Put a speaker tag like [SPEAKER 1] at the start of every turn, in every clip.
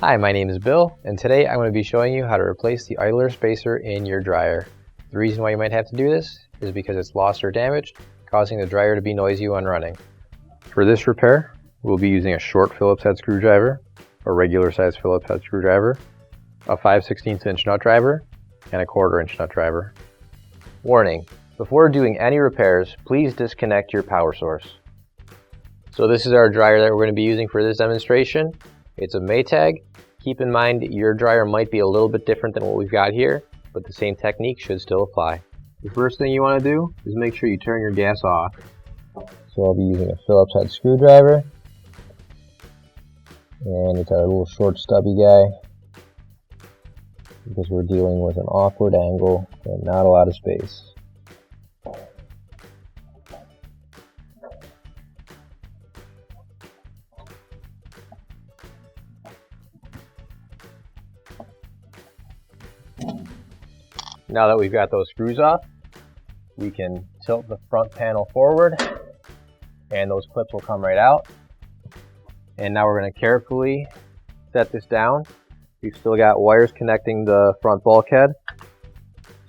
[SPEAKER 1] Hi, my name is Bill, and today I'm going to be showing you how to replace the idler spacer in your dryer. The reason why you might have to do this is because it's lost or damaged, causing the dryer to be noisy when running. For this repair, we'll be using a short Phillips head screwdriver, a regular size Phillips head screwdriver, a 5/16 inch nut driver, and a 1/4 inch nut driver. Warning: before doing any repairs, please disconnect your power source. So this is our dryer that we're going to be using for this demonstration. It's a Maytag. Keep in mind your dryer might be a little bit different than what we've got here, but the same technique should still apply. The first thing you want to do is make sure you turn your gas off. So I'll be using a Phillips head screwdriver, and it's our little short stubby guy because we're dealing with an awkward angle and not a lot of space. Now that we've got those screws off, we can tilt the front panel forward and those clips will come right out. And now we're going to carefully set this down. We've still got wires connecting the front bulkhead.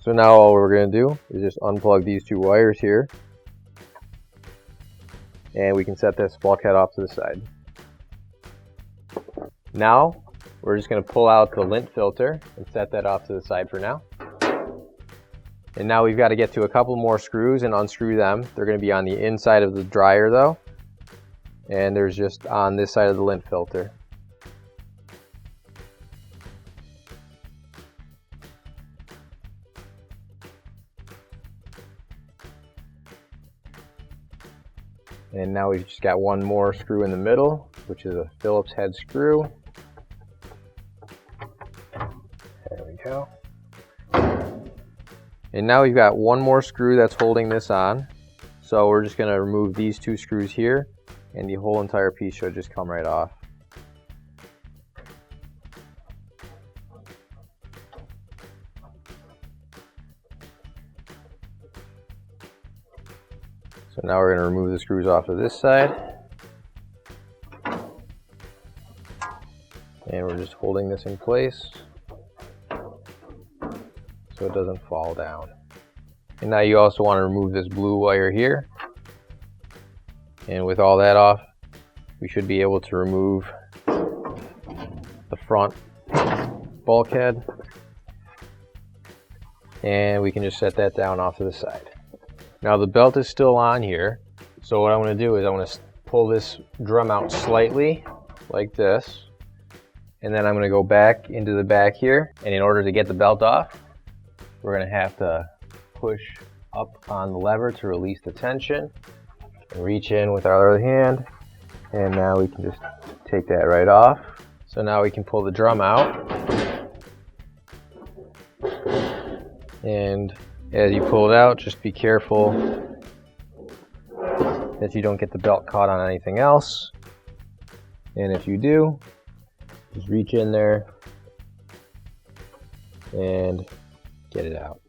[SPEAKER 1] So now all we're going to do is just unplug these two wires here. And we can set this bulkhead off to the side. Now we're just going to pull out the lint filter and set that off to the side for now. And now we've got to get to a couple more screws and unscrew them. They're going to be on the inside of the dryer though. And there's just on this side of the lint filter. And now we've just got one more screw in the middle, which is a Phillips head screw. There we go. And now we've got one more screw that's holding this on. So we're just going to remove these two screws here, and the whole entire piece should just come right off. So now we're going to remove the screws off of this side. And we're just holding this in place so it doesn't fall down. And now you also want to remove this blue wire here. And with all that off, we should be able to remove the front bulkhead. And we can just set that down off to the side. Now the belt is still on here. So what I want to do is I want to pull this drum out slightly like this. And then I'm going to go back into the back here. And in order to get the belt off, we're going to have to push up on the lever to release the tension and reach in with our other hand. And now we can just take that right off. So now we can pull the drum out. And as you pull it out, just be careful that you don't get the belt caught on anything else. And if you do, just reach in there and get it out.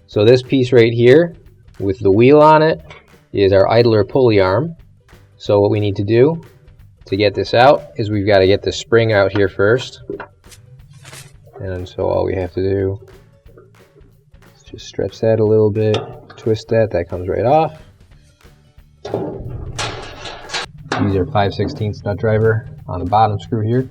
[SPEAKER 1] So this piece right here with the wheel on it is our idler pulley arm. So what we need to do to get this out is we've got to get the spring out here first. And so all we have to do is just stretch that a little bit, twist that comes right off. Use our 5/16 nut driver on the bottom screw here.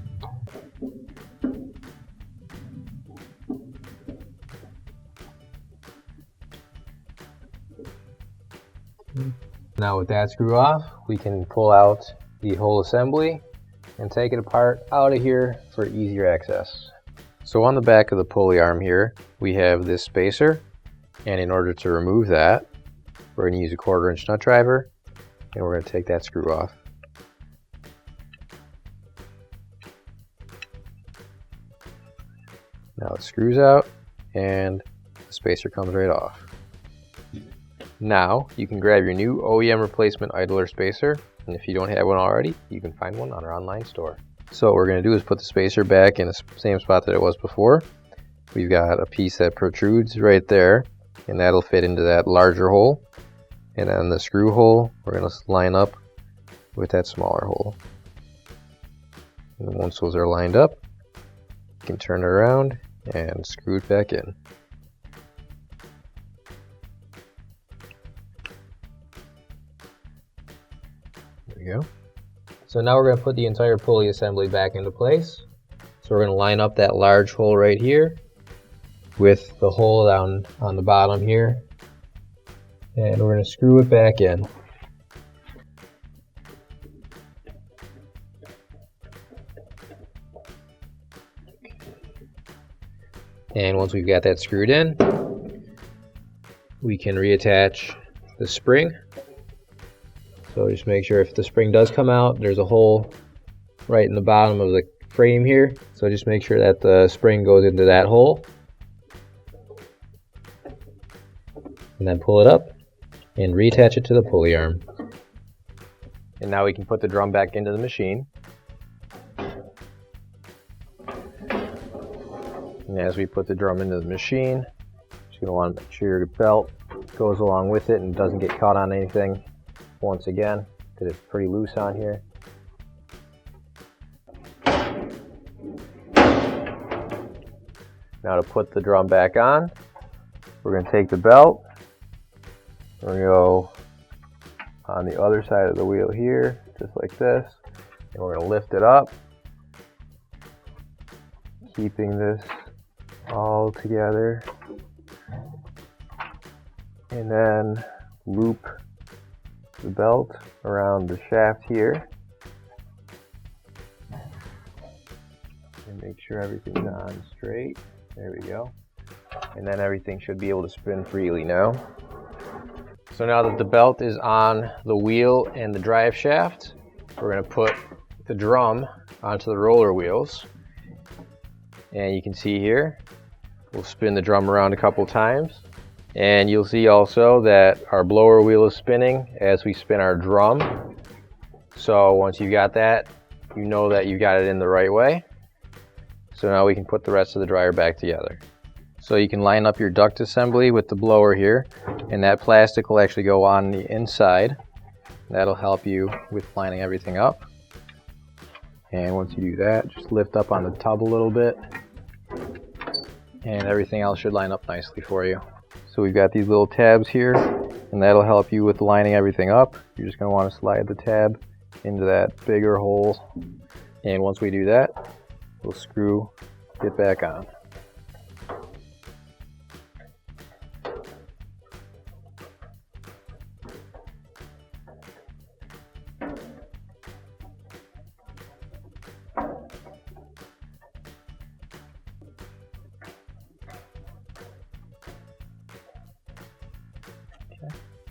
[SPEAKER 1] Now with that screw off, we can pull out the whole assembly and take it apart out of here for easier access. So on the back of the pulley arm here, we have this spacer, and in order to remove that, we're going to use a 1/4 inch nut driver, and we're going to take that screw off. Now it screws out, and the spacer comes right off. Now you can grab your new OEM replacement idler spacer, and if you don't have one already, you can find one on our online store. So what we're going to do is put the spacer back in the same spot that it was before. We've got a piece that protrudes right there, and that'll fit into that larger hole. And then the screw hole, we're going to line up with that smaller hole. And once those are lined up, you can turn it around and screw it back in. There we go. So now we're going to put the entire pulley assembly back into place. So we're going to line up that large hole right here with the hole down on the bottom here, and we're going to screw it back in. And once we've got that screwed in, we can reattach the spring. So just make sure if the spring does come out, there's a hole right in the bottom of the frame here. So just make sure that the spring goes into that hole. And then pull it up and reattach it to the pulley arm. And now we can put the drum back into the machine. And as we put the drum into the machine, just going to want to make sure your belt goes along with it and doesn't get caught on anything once again, because it's pretty loose on here. Now to put the drum back on, we're going to take the belt, we're going to go on the other side of the wheel here, just like this, and we're going to lift it up, keeping this all together, and then loop the belt around the shaft here and make sure everything's on straight. There we go. And then everything should be able to spin freely now. So now that the belt is on the wheel and the drive shaft, we're going to put the drum onto the roller wheels. And you can see here, we'll spin the drum around a couple times. And you'll see also that our blower wheel is spinning as we spin our drum. So once you got that, you know that you got it in the right way. So now we can put the rest of the dryer back together. So you can line up your duct assembly with the blower here, and that plastic will actually go on the inside. That'll help you with lining everything up. And once you do that, just lift up on the tub a little bit, and everything else should line up nicely for you. So we've got these little tabs here, and that'll help you with lining everything up. You're just going to want to slide the tab into that bigger hole, and once we do that, we'll screw it back on.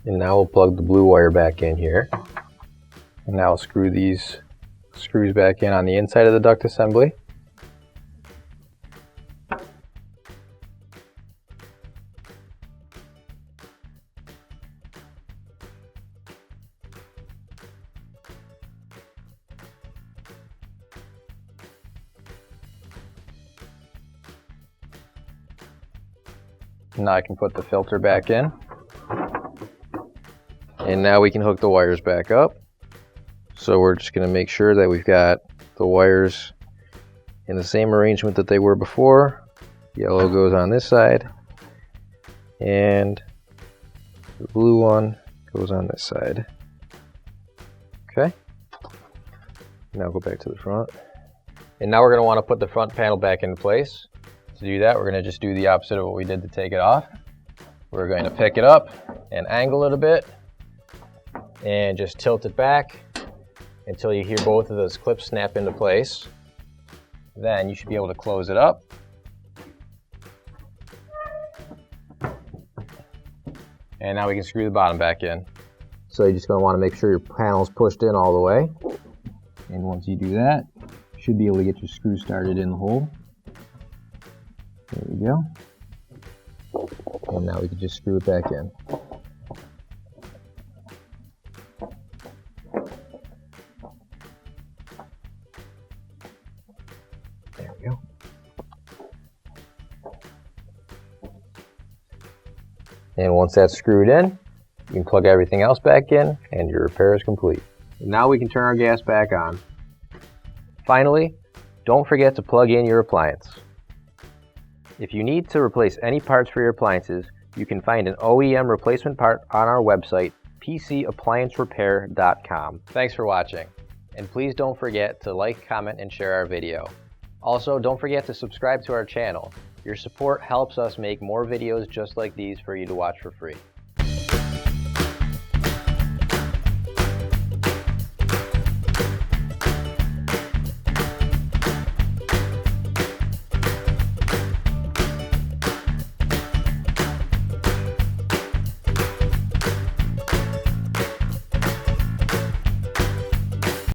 [SPEAKER 1] And now we'll plug the blue wire back in here. And now I'll screw these screws back in on the inside of the duct assembly. Now I can put the filter back in. And now we can hook the wires back up. So we're just going to make sure that we've got the wires in the same arrangement that they were before. Yellow goes on this side, and the blue one goes on this side. Okay. Now go back to the front. And now we're going to want to put the front panel back into place. To do that, we're going to just do the opposite of what we did to take it off. We're going to pick it up and angle it a bit, and just tilt it back until you hear both of those clips snap into place. Then you should be able to close it up. And now we can screw the bottom back in. So you're just going to want to make sure your panel's pushed in all the way. And once you do that, you should be able to get your screw started in the hole. There we go. And now we can just screw it back in. There we go. And once that's screwed in, you can plug everything else back in and your repair is complete. Now we can turn our gas back on. Finally, don't forget to plug in your appliance. If you need to replace any parts for your appliances, you can find an OEM replacement part on our website, PCApplianceRepair.com. Thanks for watching, and please don't forget to like, comment, and share our video. Also, don't forget to subscribe to our channel. Your support helps us make more videos just like these for you to watch for free.